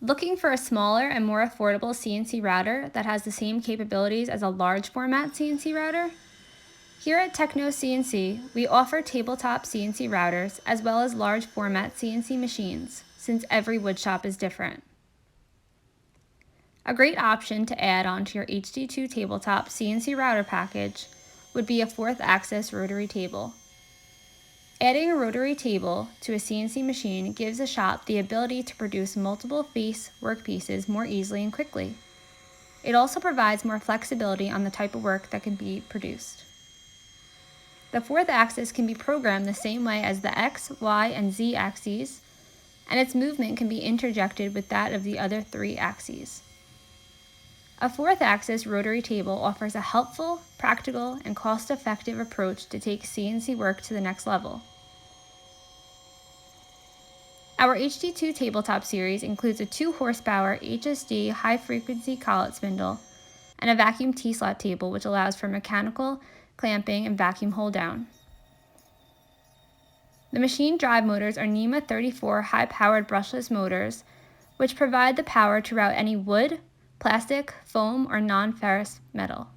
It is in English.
Looking for a smaller and more affordable CNC router that has the same capabilities as a large format CNC router? Here at Techno CNC, we offer tabletop CNC routers as well as large format CNC machines, since every woodshop is different. A great option to add onto your HD-II Tabletop CNC router package would be a 4th axis rotary table. Adding a rotary table to a CNC machine gives a shop the ability to produce multiple face workpieces more easily and quickly. It also provides more flexibility on the type of work that can be produced. The 4th axis can be programmed the same way as the X, Y, and Z axes, and its movement can be interjected with that of the other 3 axes. A 4th axis rotary table offers a helpful, practical, and cost-effective approach to take CNC work to the next level. Our HD-II Tabletop Series includes a 2 horsepower HSD high-frequency collet spindle and a vacuum T-slot table, which allows for mechanical clamping and vacuum hold-down. The machine drive motors are Nema 34 high-powered brushless motors, which provide the power to route any wood, plastic, foam, or non-ferrous metal.